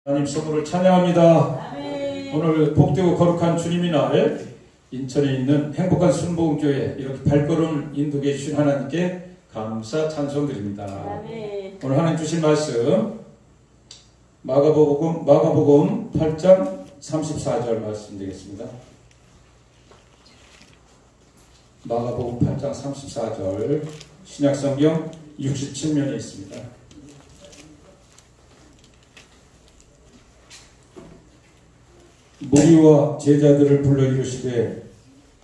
하나님 선물을 찬양합니다. 아멘. 오늘 복되고 거룩한 주님의 날 인천에 있는 행복한 순복음교회 이렇게 발걸음을 인도해 주신 하나님께 감사 찬송드립니다. 아멘. 오늘 하나님 주신 말씀 마가복음 8장 34절 말씀 되겠습니다. 마가복음 8장 34절 신약성경 67면에 있습니다. 무리와 제자들을 불러 이르시되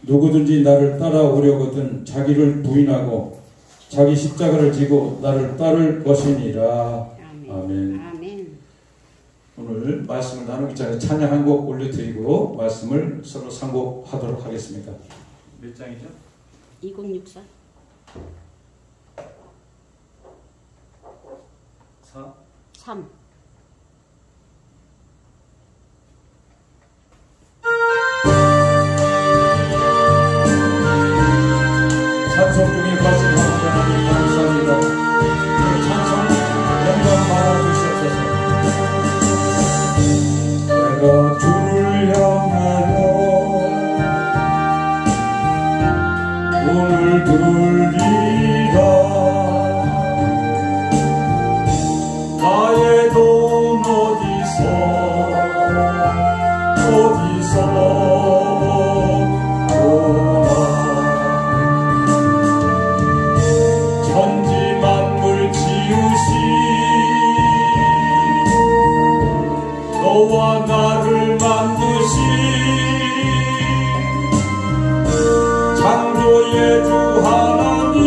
누구든지 나를 따라오려거든 자기를 부인하고 자기 십자가를 지고 나를 따를 것이니라. 아멘. 아멘. 오늘 말씀을 나누기 전에 찬양 한 곡 올려드리고 말씀을 서로 상고하도록 하겠습니다. 몇 장이죠? 2064. 4 3. 찬송 중에 말씀하는 하나님 감사합니다. 찬송 영광 받아주시옵소서. 내가 주를 향하여 오늘 들리라. 나의 돈 어디서 너와 나를 만드신 창조의 주 하나님,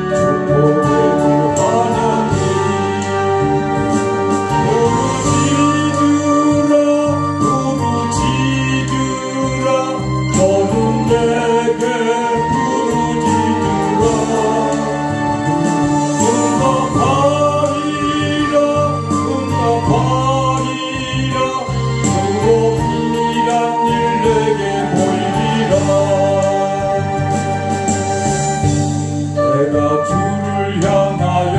축복의 주 하나님, 부르짖으라 너는 내게 내가 주를 향하여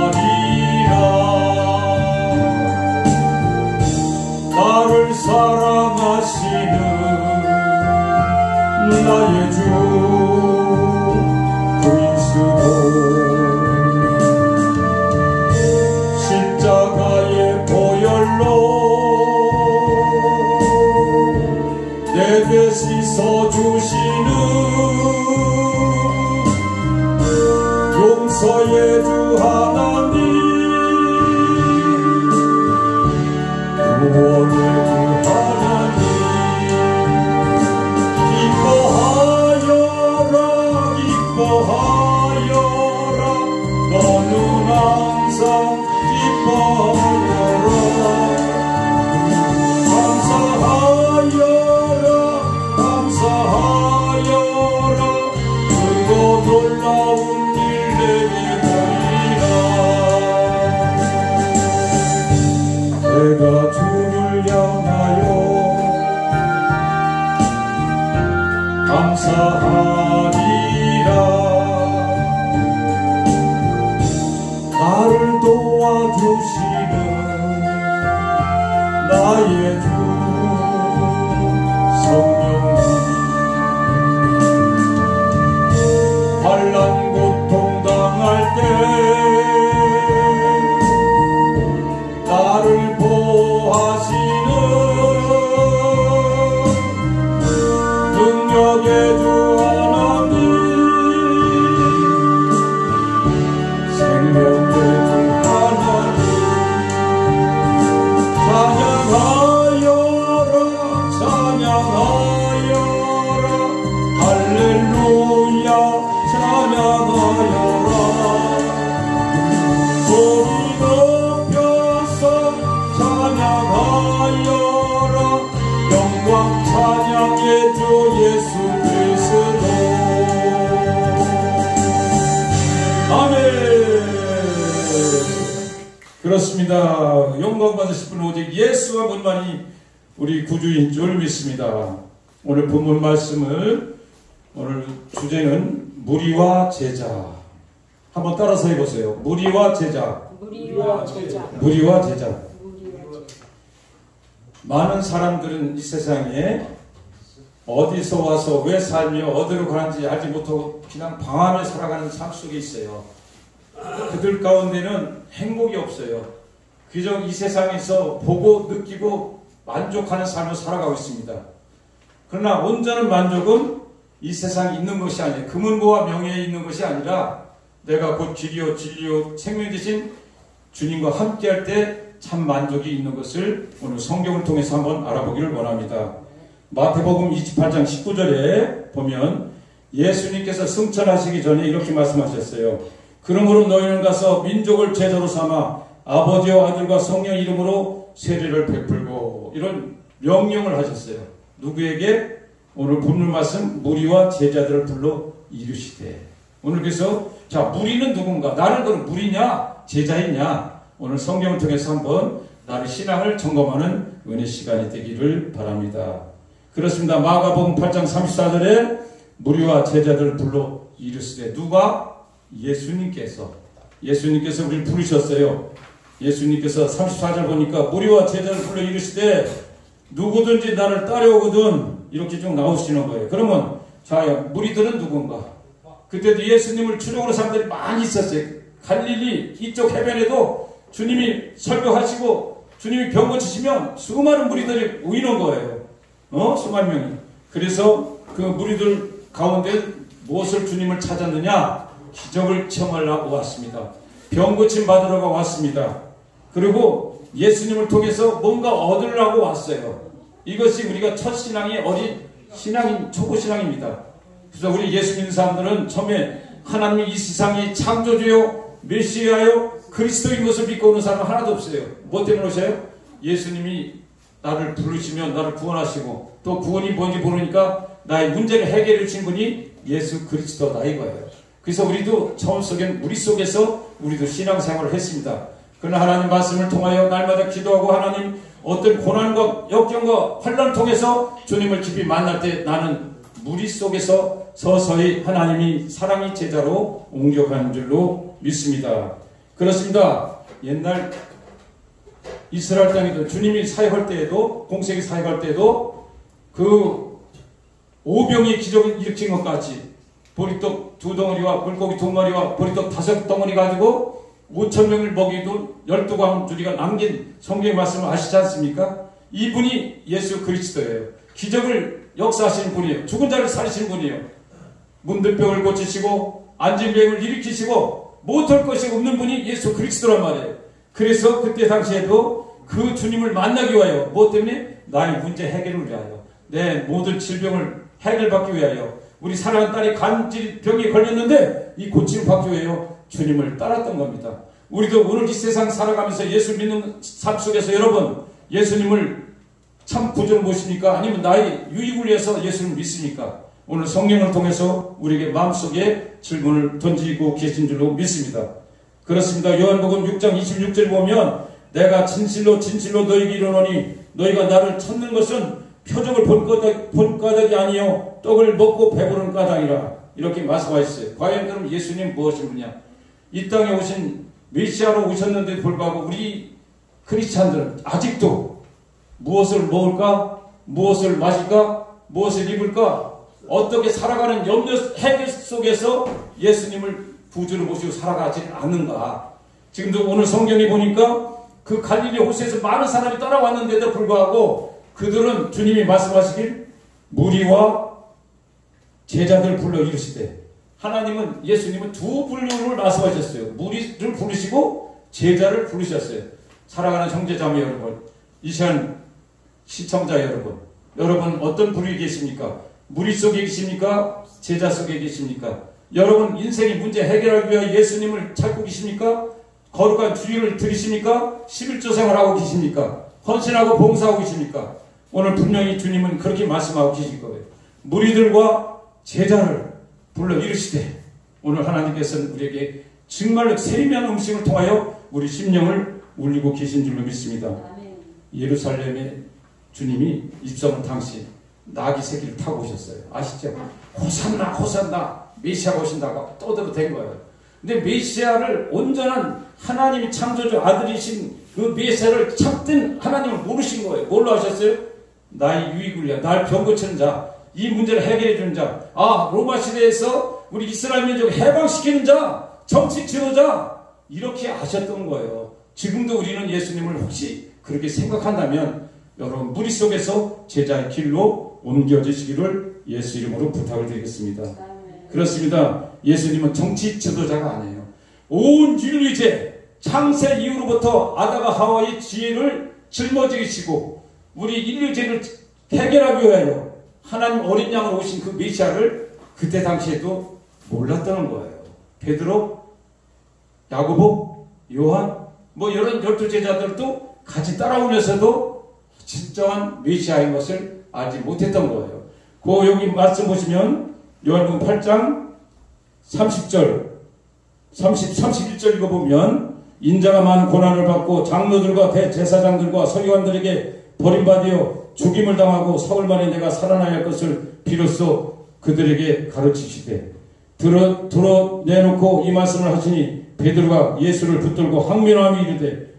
기뻐하리라. 나를 사랑하시는 나의 주 그리스도 십자가의 보혈로 내 죄 씻어주시는 용서의 주 하나님, 구원의 주 하나님, 기뻐하여라 너는 항상 기뻐하여라. 그거 놀라운 일 내게 보이라. 내가 주를 향하여 감사하리라. 나를 도와주시는 나의 주 성령님, 환난 고통 당할 때 나를 보호하시는 능력의 주 하나님, 생명의 주 하나님, 찬양하여라 할렐루야 찬양하여라. 소리 높여서 찬양하여라. 영광 찬양의 주 예수 그리스도. 아멘. 그렇습니다. 영광 받으실 분은 오직 예수와 분만이 우리 구주인 줄 믿습니다. 오늘 본문 말씀을 오늘 주제는 무리와 제자. 한번 따라서 해보세요. 무리와 제자. 무리와 제자. 무리와 제자. 무리와 제자. 많은 사람들은 이 세상에 어디서 와서 왜 살며 어디로 가는지 알지 못하고 그냥 방황하며 살아가는 삶 속에 있어요. 그들 가운데는 행복이 없어요. 그저 이 세상에서 보고 느끼고 만족하는 삶을 살아가고 있습니다. 그러나 온전한 만족은 이 세상에 있는 것이 아니에요. 금은보와 명예에 있는 것이 아니라 내가 곧 길이요 진리요 생명 되신 주님과 함께할 때 참 만족이 있는 것을 오늘 성경을 통해서 한번 알아보기를 원합니다. 마태복음 28장 19절에 보면 예수님께서 승천하시기 전에 이렇게 말씀하셨어요. 그러므로 너희는 가서 민족을 제자로 삼아 아버지와 아들과 성령 이름으로 세례를 베풀고, 이런 명령을 하셨어요. 누구에게? 오늘 본문 말씀 무리와 제자들을 불러 이르시되. 오늘 그래서 자, 무리는 누군가? 나는 그럼 무리냐 제자이냐? 오늘 성경을 통해서 한번 나의 신앙을 점검하는 은혜 시간이 되기를 바랍니다. 그렇습니다. 마가복음 8장 34절에 무리와 제자들을 불러 이르시되. 누가? 예수님께서 우리를 부르셨어요. 예수님께서 34절 보니까 무리와 제자를 불러 이르시되 누구든지 나를 따라오거든, 이렇게 좀 나오시는 거예요. 그러면 자, 무리들은 누군가? 그때도 예수님을 추종하는 사람들이 많이 있었어요. 갈릴리 이쪽 해변에도 주님이 설교하시고 주님이 병 고치시면 수많은 무리들이 모이는 거예요. 수만 명이. 그래서 그 무리들 가운데 무엇을 주님을 찾았느냐? 기적을 체험하려고 왔습니다. 병 고침 받으러 왔습니다. 그리고 예수님을 통해서 뭔가 얻으려고 왔어요. 이것이 우리가 첫 신앙의 어린 신앙인, 초보 신앙입니다. 그래서 우리 예수 믿는 사람들은 처음에 하나님이 이 세상이 창조주요 메시아요 그리스도인 것을 믿고 오는 사람은 하나도 없어요. 뭐 때문에 오셔요? 예수님이 나를 부르시면 나를 구원하시고, 또 구원이 뭔지 모르니까 나의 문제를 해결해 주신 분이 예수 그리스도다 이거예요. 그래서 우리도 처음 속엔 우리 속에서 우리도 신앙생활을 했습니다. 그러나 하나님 말씀을 통하여 날마다 기도하고 하나님 어떤 고난과 역경과 환난을 통해서 주님을 깊이 만날 때 나는 무리 속에서 서서히 하나님이 사랑의 제자로 옮겨가는 줄로 믿습니다. 그렇습니다. 옛날 이스라엘 땅에도 주님이 사역할 때에도, 공생이 사역할 때에도 그 오병이 기적을 일으킨 것 같이 보리떡 2덩어리와 물고기 2마리와 보리떡 5덩어리 가지고 5,000명을 먹이던 12광주리가 남긴 성경의 말씀을 아시지 않습니까? 이분이 예수 그리스도예요. 기적을 역사하시는 분이에요. 죽은 자를 살리시는 분이에요. 문둥병을 고치시고 안진병을 일으키시고 못할 것이 없는 분이 예수 그리스도란 말이에요. 그래서 그때 당시에도 그 주님을 만나기 위하여, 뭐 때문에? 나의 문제 해결을 위하여, 내 모든 질병을 해결받기 위하여, 우리 사랑하는 딸이 간질병에 걸렸는데 이 고침을 받기 위하여 주님을 따랐던 겁니다. 우리도 오늘 이 세상 살아가면서 예수 믿는 삶 속에서 여러분 예수님을 참 구주로 모십니까? 아니면 나의 유익을 위해서 예수님을 믿습니까? 오늘 성경을 통해서 우리에게 마음속에 질문을 던지고 계신 줄로 믿습니다. 그렇습니다. 요한복음 6장 26절 보면 내가 진실로 너희에게 이르노니 너희가 나를 찾는 것은 표적을 본 까닭이 아니요 떡을 먹고 배부른 까닭이라, 이렇게 말씀하셨어요. 과연 그럼 예수님 무엇인 분이냐? 이 땅에 오신 메시아로 오셨는데도 불구하고 우리 크리스찬들은 아직도 무엇을 먹을까? 무엇을 마실까? 무엇을 입을까? 어떻게 살아가는 염려 해결 속에서 예수님을 구주로 모시고 살아가지 않는가? 지금도 오늘 성경에 보니까 그 갈릴리 호수에서 많은 사람이 따라왔는데도 불구하고 그들은 주님이 말씀하시길 무리와 제자들 불러 이르시되, 하나님은 예수님은 두 분류를 말씀하셨어요. 무리를 부르시고 제자를 부르셨어요. 살아가는 형제자매 여러분, 이 시간 시청자 여러분 어떤 부류에 계십니까? 무리 속에 계십니까? 제자 속에 계십니까? 여러분 인생의 문제 해결하기 위해 예수님을 찾고 계십니까? 거룩한 주의를 들이십니까? 11조 생활하고 계십니까? 헌신하고 봉사하고 계십니까? 오늘 분명히 주님은 그렇게 말씀하고 계실 거예요. 무리들과 제자를 불러 이르시되, 오늘 하나님께서는 우리에게 정말로 세미한 음식을 통하여 우리 심령을 울리고 계신 줄로 믿습니다. 예루살렘에 주님이 입성한 당시 나귀 새끼를 타고 오셨어요. 아시죠? 호산나 호산나 메시아가 오신다고 떠들어댄 거예요. 근데 메시아를 온전한 하나님이 창조주 아들이신 그 메시아를 참된 하나님을 모르신 거예요. 뭘로 하셨어요? 나의 유익을 위하여 나를 병 고치는 자, 이 문제를 해결해 주는 자, 로마 시대에서 우리 이스라엘 민족을 해방시키는 자, 정치 지도자, 이렇게 하셨던 거예요. 지금도 우리는 예수님을 혹시 그렇게 생각한다면 여러분 무리 속에서 제자의 길로 옮겨주시기를 예수 이름으로 부탁을 드리겠습니다. 그렇습니다. 예수님은 정치 지도자가 아니에요. 온 인류제 창세 이후로부터 아담과 하와의 지혜를 짊어지시고 우리 인류제를 해결하기 위하여 하나님 어린 양으로 오신 그 메시아를 그때 당시에도 몰랐다는 거예요. 베드로, 야고보, 요한 이런 12제자들도 같이 따라오면서도 진정한 메시아인 것을 알지 못했던 거예요. 여기 말씀 보시면 요한복음 8장 30절 31절 읽어보면 인자가 많은 고난을 받고 장로들과 대제사장들과 서기관들에게 버림받아 죽임을 당하고 사흘 만에 내가 살아나야 할 것을 비로소 그들에게 가르치시되 드러내놓고 이 말씀을 하시니 베드로가 예수를 붙들고 항면하며 이르되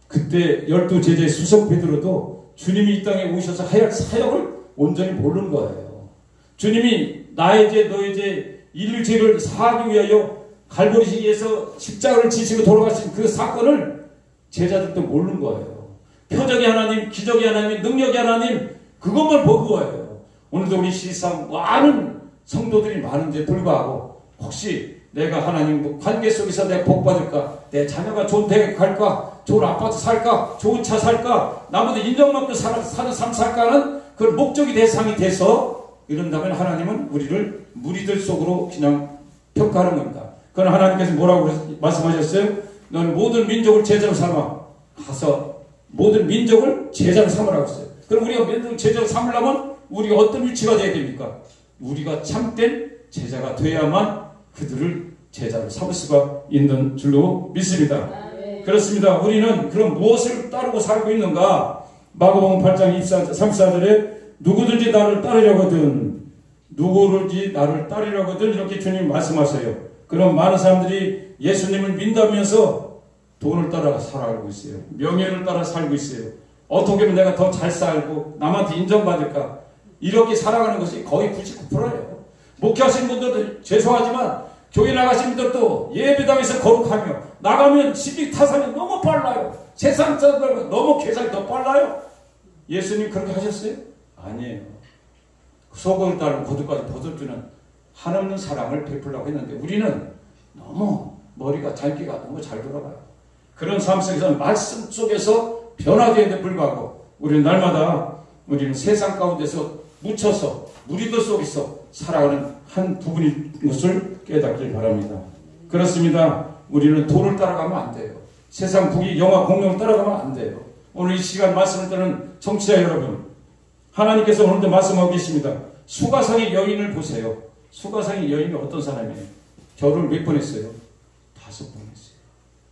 그때 12제자의 수석 베드로도 주님이 이 땅에 오셔서 할 사역을 온전히 모르는 거예요. 주님이 나의 죄 너의 죄 인류 죄를 사하기 위하여 갈보리에서 십자가를 지시고 돌아가신 그 사건을 제자들도 모르는 거예요. 표적의 하나님, 기적의 하나님, 능력의 하나님, 그것만 보고 거예요. 오늘도 우리 시상 많은 성도들이 많은데 불구하고 혹시 내가 하나님 관계 속에서 내가 복 받을까? 내 자녀가 좋은 대학 갈까? 좋은 아파트 살까? 좋은 차 살까? 나보다 인정받고 사는 삶 살까는 그 목적이 대상이 돼서 이런다면 하나님은 우리를 무리들 속으로 그냥 평가하는 겁니다. 그러나 하나님께서 뭐라고 말씀하셨어요? 너는 모든 민족을 제자로 삼아 가서 모든 민족을 제자로 삼으라고 했어요. 그럼 우리가 민족을 제자로 삼으려면 우리가 어떤 위치가 돼야 됩니까? 우리가 참된 제자가 돼야만 그들을 제자로 삼을 수가 있는 줄로 믿습니다. 그렇습니다. 우리는 그럼 무엇을 따르고 살고 있는가? 마가복음 8장 34절에 누구든지 나를 따르려거든 이렇게 주님이 말씀하세요. 그럼 많은 사람들이 예수님을 믿다면서 돈을 따라 살아가고 있어요. 명예를 따라 살고 있어요. 어떻게 하면 내가 더 잘 살고 남한테 인정받을까? 이렇게 살아가는 것이 거의 99%예요. 목회하신 분들도 죄송하지만 교회 나가신 분들도 예배당에서 거룩하며 나가면 시비 타산이 너무 빨라요. 세상 사람들과 너무 계산이 더 빨라요. 예수님 그렇게 하셨어요? 아니에요. 소금을 따르고 거듭까지 벗어주는 한없는 사랑을 베풀려고 했는데 우리는 너무 머리가 장기가 너무 잘 돌아가요. 그런 삶 속에서 말씀 속에서 변화되는데 불구하고 우리는 날마다 우리는 세상 가운데서 묻혀서 무리들 속에서 살아가는 한 부분인 것을 깨닫길 바랍니다. 그렇습니다. 우리는 돈을 따라가면 안 돼요. 세상 부귀 영화 공룡을 따라가면 안 돼요. 오늘 이 시간 말씀을 듣는 청취자 여러분, 하나님께서 오늘도 말씀하고 계십니다. 수가성의 여인을 보세요. 수가성의 여인이 어떤 사람이에요? 결혼을 몇 번 했어요? 5번 했어요.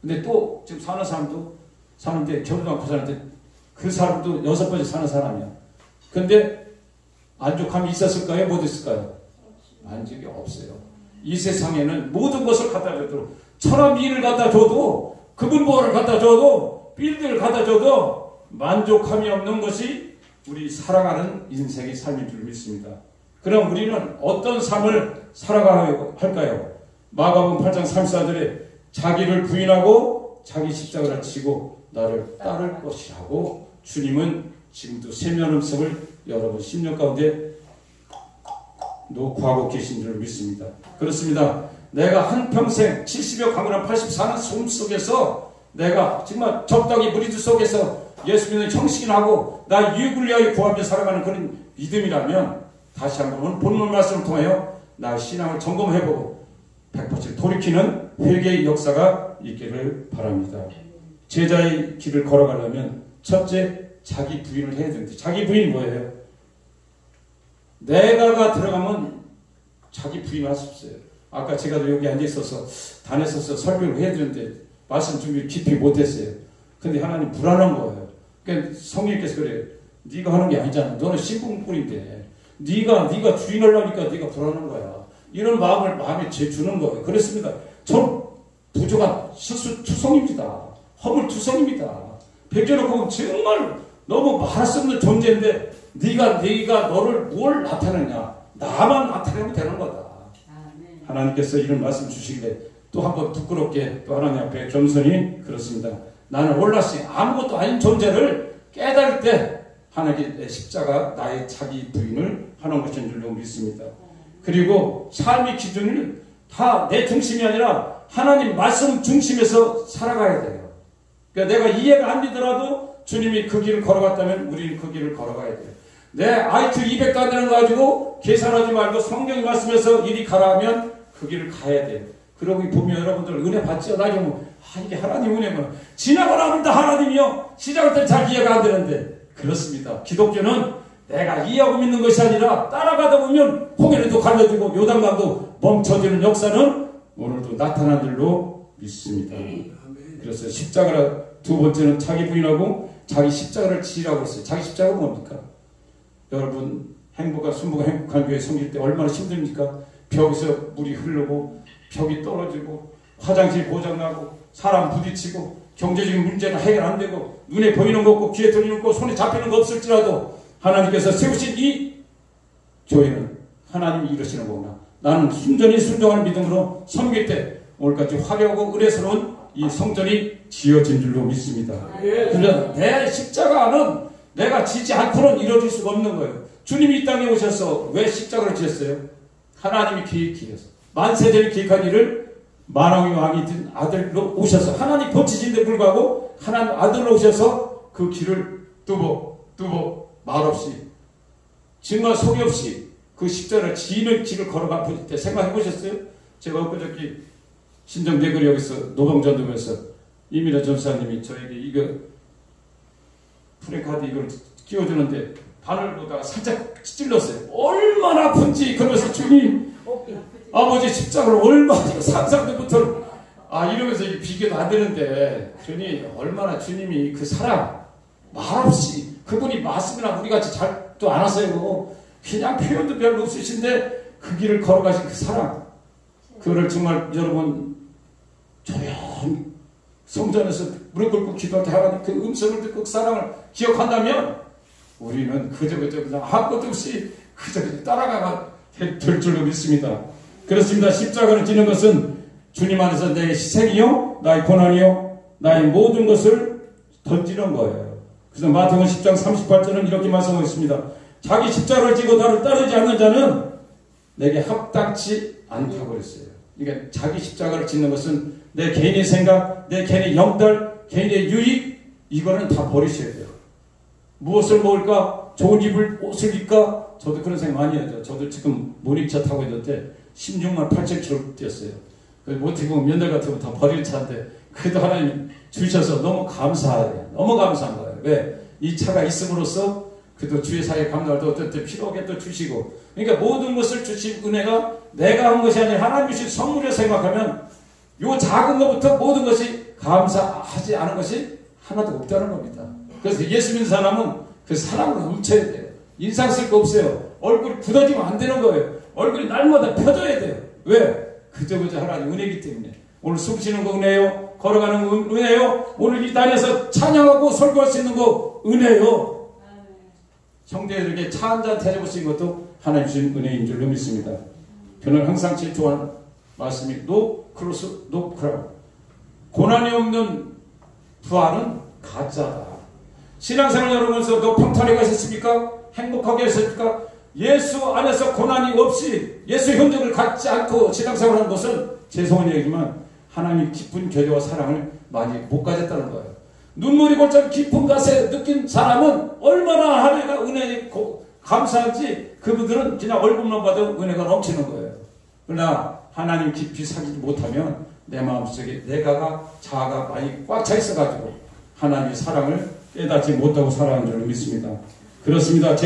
근데 또 지금 사는 사람도 사는데 결혼도 않고 사는데 그 사람도 6번째 사는 사람이야. 근데 만족함이 있었을까요? 못 있을까요? 만족이 없어요. 이 세상에는 모든 것을 갖다 줘도 천하 미인을 갖다 줘도 금은보화를 갖다 줘도 빌딩을 갖다 줘도 만족함이 없는 것이 우리 살아가는 인생의 삶인 줄 믿습니다. 그럼 우리는 어떤 삶을 살아가야 할까요? 마가복음 8장 34절에 자기를 부인하고 자기 십자가를 지고 나를 따를 것이라고 주님은 지금도 세면 음성을 여러분 심령 가운데 녹화하고 계신 줄 믿습니다. 그렇습니다. 내가 한평생 70여 강건한 84년 숨 속에서 내가 정말 적당히 무리들 속에서 예수 믿는 형식을 하고 나 유익을 위하여 구하며 살아가는 그런 믿음이라면 다시 한번 오늘 본문 말씀을 통하여 나의 신앙을 점검해보고 100% 돌이키는 회개의 역사가 있기를 바랍니다. 제자의 길을 걸어가려면 첫째 자기 부인을 해야 되는데 자기 부인이 뭐예요? 내가가 들어가면 자기 부인을 할 수 없어요. 아까 제가 여기 앉아있어서 단에서서 설교를 해야 되는데 말씀 준비를 깊이 못했어요. 근데 하나님 불안한 거예요. 그러니까 성령께서 그래요. 네가 하는 게 아니잖아. 너는 신분꾼인데 네가 주인을 하니까 네가 불안한 거야. 이런 마음을 마음에 주는 거예요. 그렇습니다. 저는 부족한 실수투성입니다. 허물투성입니다. 베껴놓고 정말 너무 말할 수 없는 존재인데 네가 너를 뭘 나타내냐. 나만 나타내면 되는 거다. 하나님께서 이런 말씀 주시길래 또 한번 부끄럽게 또 하나님 앞에 겸손히 그렇습니다. 나는 올라시 아무것도 아닌 존재를 깨달을 때 하나님의 내 십자가 나의 자기 부인을 하는 것인 줄로 믿습니다. 그리고 삶의 기준은 다 내 중심이 아니라 하나님 말씀 중심에서 살아가야 돼요. 그러니까 내가 이해가 안 되더라도 주님이 그 길을 걸어갔다면 우리는 그 길을 걸어가야 돼요. 내 IQ 200도 안 되는 거 가지고 계산하지 말고 성경 말씀에서 이리 가라 하면 그 길을 가야 돼요. 그러고 보면 여러분들 은혜 받죠? 나중에 이게 하나님 은혜면 지나가라면 다 하나님이요. 시작할 때 잘 이해가 안 되는데 그렇습니다. 기독교는 내가 이해하고 믿는 것이 아니라 따라가다 보면 홍해도 갈라지고 요단강도 멈춰지는 역사는 오늘도 나타난 줄로 믿습니다. 그래서 십자가를 두 번째는 자기 부인하고 자기 십자가를 지으라고 했어요. 자기 십자가가 뭡니까? 여러분 순부가 행복한 교회 섬길 때 얼마나 힘듭니까? 벽에서 물이 흐르고 벽이 떨어지고 화장실 고장나고 사람 부딪히고 경제적인 문제는 해결 안 되고 눈에 보이는 거 없고 귀에 들리는 거 없고 손에 잡히는 거 없을지라도 하나님께서 세우신 이 교회는 하나님이 이루시는 거구나. 나는 순전히 순종하는 믿음으로 섬길 때 오늘까지 화려하고 의뢰스러운 이 성전이 지어진 줄로 믿습니다. 그러나 내 십자가는 내가 지지 않고는 이루어질 수가 없는 거예요. 주님이 이 땅에 오셔서 왜 십자가를 지었어요? 하나님이 계획해서 만세전에 계획한 일을 만왕의 왕이 된 아들로 오셔서 하나님 본체신데 불구하고 하나님 아들로 오셔서 그 길을 뚜벅 말없이 정말 속이 없이 그 십자가를 지는 길을 걸어가 볼 때 생각해 보셨어요? 제가 엊그저께 신정대거리역에서 노방전도에서 이민아 전사님이 저에게 이거 프랭카드 이걸 끼워주는데 바늘로다가 살짝 찔렀어요. 얼마나 아픈지. 그러면서 주님 아버지 십자가를 얼마나 상상도 못할 이러면서 비교도 안 되는데 얼마나 주님이 그 사랑 말없이 그분이 말씀이나 우리같이 잘도 안 하세요. 그냥 표현도 별로 없으신데 그 길을 걸어가신 그 사랑 그거를 정말 여러분 조용히 성전에서 무릎 꿇고 기도할 때 하나님 그 음성을 듣고 그 사랑을 기억한다면 우리는 그저 그냥 아무것도 없이 그저 따라가가 될 줄로 믿습니다. 그렇습니다. 십자가를 지는 것은 주님 안에서 내 희생이요 나의 고난이요 나의 모든 것을 던지는 거예요. 그래서 마태복음 10장 38절은 이렇게 말씀하고 있습니다. 자기 십자가를 지고 나를 따르지 않는 자는 내게 합당치 않다고 그랬어요. 그러니까 자기 십자가를 짓는 것은 내 개인의 생각, 내 개인의 영달, 개인의 유익 이거는 다 버리셔야 돼요. 무엇을 먹을까? 좋은 옷을 입을까? 저도 그런 생각 많이 하죠. 저도 지금 모닝차 타고 있는데 16만 8,000km 뛰었어요. 어떻게 보면 면들 같은 거 다 버릴 차인데 그래도 하나님 주셔서 너무 감사해요. 너무 감사한 거예요. 왜? 이 차가 있음으로써 그래도 주의 사회 감당할 때 어떨 때 필요하게 또 주시고 그러니까 모든 것을 주신 은혜가 내가 한 것이 아니라 하나님 주신 선물을 생각하면 요 작은 것부터 모든 것이 감사하지 않은 것이 하나도 없다는 겁니다. 그래서 예수 믿는 사람은 그 사랑으로 훔쳐야 돼요. 인상 쓸 거 없어요. 얼굴이 굳어지면 안 되는 거예요. 얼굴이 날마다 펴져야 돼요. 왜? 그저 하나님 은혜이기 때문에. 오늘 숨 쉬는 거 은혜요. 걸어가는 거 은혜요. 오늘 이 땅에서 찬양하고 설교할 수 있는 거 은혜요. 형제들에게 차 한잔 대접할 수 있는 것도 하나님 주신 은혜인 줄로 믿습니다. 저는 항상 제일 좋아하는 말씀이 노 크로스 노 크라운. 고난이 없는 부활은 가짜다. 신앙생활 여러분께서 너 평탄하게 하셨습니까? 행복하게 하셨습니까? 예수 안에서 고난이 없이 예수 흔적을 갖지 않고 신앙생활하는 것은 죄송한 얘기지만 하나님의 깊은 교제와 사랑을 많이 못 가졌다는 거예요. 눈물이 골짜기 깊은 곳에 느낀 사람은 얼마나 하나님과 은혜에 감사한지 그분들은 그냥 얼굴만 봐도 은혜가 넘치는 거예요. 그러나 하나님 깊이 사귀지 못하면 내 마음속에 내가가 자아가 많이 꽉 차 있어가지고 하나님의 사랑을 깨닫지 못하고 살아가는 줄로 믿습니다. 그렇습니다.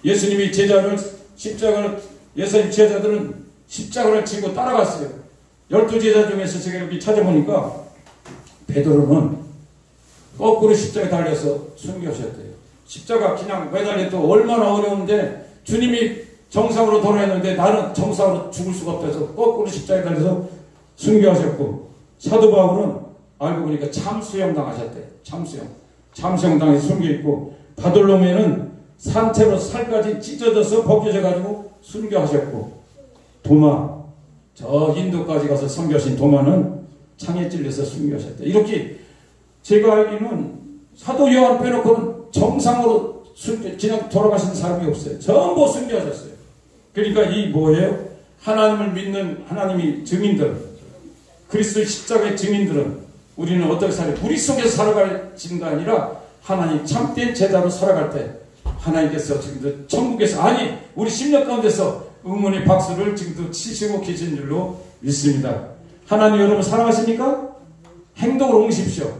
예수님이 제자를 십자가를 예수님 제자들은 십자가를 지고 따라갔어요. 12제자 중에서 제가 이렇게 찾아보니까 베드로는 거꾸로 십자가에 달려서 순교하셨대요. 십자가 그냥 매달려도 얼마나 어려운데 주님이 정상으로 돌아왔는데 나는 정상으로 죽을 수가 없어서 거꾸로 십자가에 달려서 순교하셨고, 사도 바울은 알고 보니까 참수형 당하셨대. 참수형 당해서 순교했고, 바돌로메는 산채로 살까지 찢어져서 벗겨져 가지고 순교하셨고, 도마, 저 인도까지 가서 선교하신 도마는 창에 찔려서 순교하셨대. 이렇게 제가 알기는 사도 요한 빼놓고는 정상으로 그냥 돌아가신 사람이 없어요. 전부 순교하셨어요. 그러니까 이 뭐예요? 하나님을 믿는 하나님이 증인들, 그리스도의 십자가의 증인들은 우리는 어떻게 살아요? 우리 속에서 살아갈 증거 아니라 하나님 참된 제자로 살아갈 때 하나님께서 지금도 천국에서, 아니 우리 심령 가운데서 응원의 박수를 지금도 치시고 계신 줄로 믿습니다. 하나님 여러분 사랑하십니까? 행동으로 옮기십시오.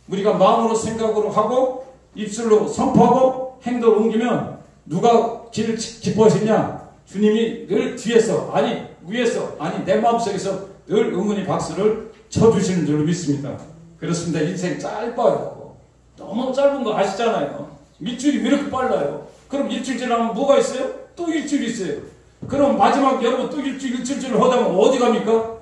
우리가 마음으로 생각으로 하고 입술로 선포하고 행동을 옮기면 누가 길을 기뻐하시냐? 주님이 늘 뒤에서, 아니 위에서, 아니 내 마음속에서 늘 응원의 박수를 쳐주시는 줄로 믿습니다. 그렇습니다. 인생 짧아요. 너무 짧은 거 아시잖아요. 일주일이 왜 이렇게 빨라요? 그럼 일주일 지나면 뭐가 있어요? 또 일주일이 있어요. 그럼 마지막 여러분 또 일주일을 하다가 어디 갑니까?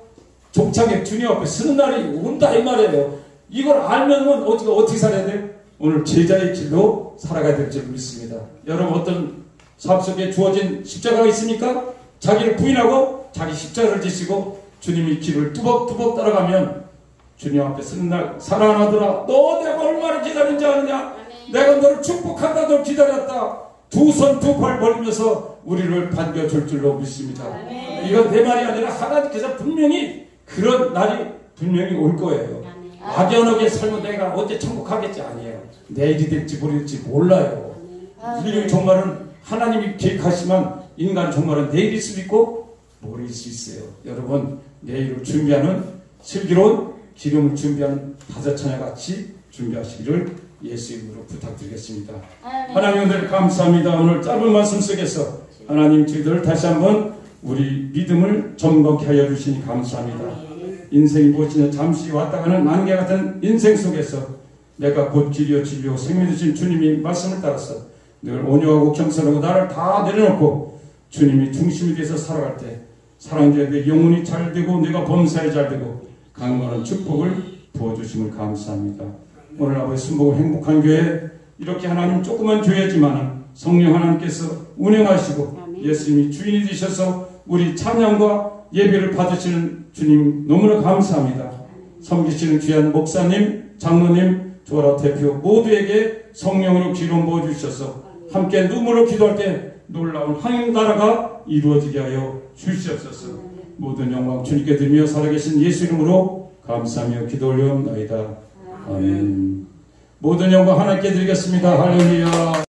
종착에 주님 앞에 서는 날이 온다 이 말이에요. 이걸 알면 어떻게 살아야 돼요? 오늘 제자의 길로 살아가야 될 줄 믿습니다. 여러분 어떤 삶 속에 주어진 십자가가 있습니까? 자기를 부인하고 자기 십자가를 지시고 주님의 길을 뚜벅뚜벅 따라가면 주님 앞에 서는 날, 사랑하더라 너 내가 얼마나 기다린지 아느냐? 내가 너를 축복한다 너 기다렸다. 두 손 두 팔 벌리면서 우리를 반겨줄 줄로 믿습니다. 이건 내 말이 아니라 하나님께서 분명히 그런 날이 분명히 올 거예요. 막연하게 살면 내가 언제 천국 가겠지 아니에요. 내일이 될지 모를지 몰라요. 인류 종말은 하나님이 계획하시면 인간 종말은 내일일 수 있고 모레일 수 있어요. 여러분 내일을 준비하는 슬기로운 기름을 준비하는 다섯 처녀같이 준비하시기를 예수 이름으로 부탁드리겠습니다. 하나님 오늘 감사합니다. 오늘 짧은 말씀 속에서 하나님 저희들 다시 한번 우리 믿음을 점검케 하여 주시니 감사합니다. 인생이 무엇이냐 잠시 왔다 가는 안개 같은 인생 속에서 내가 곧 길이요 진리요 생명 주신 주님이 말씀을 따라서 늘 온유하고 겸손하고 나를 다 내려놓고 주님이 중심이 돼서 살아갈 때 사랑자의 내 영혼이 잘 되고 내가 범사에 잘 되고 강건한 축복을 부어주심을 감사합니다. 오늘 아버지 순복음 행복한 교회 이렇게 하나님 조그만 교회지만 성령 하나님께서 운행하시고 예수님이 주인이 되셔서 우리 찬양과 예배를 받으시는 주님 너무나 감사합니다. 섬기시는 귀한 목사님, 장로님, 조라 대표 모두에게 성령으로 기름 부어주셔서 함께 눈물로 기도할 때 놀라운 하나님 나라가 이루어지게 하여 주시옵소서. 모든 영광 주님께 드리며 살아계신 예수 이름으로 감사하며 기도 올려옵나이다. 아멘. 모든 영광 하나님께 드리겠습니다. 할렐루야.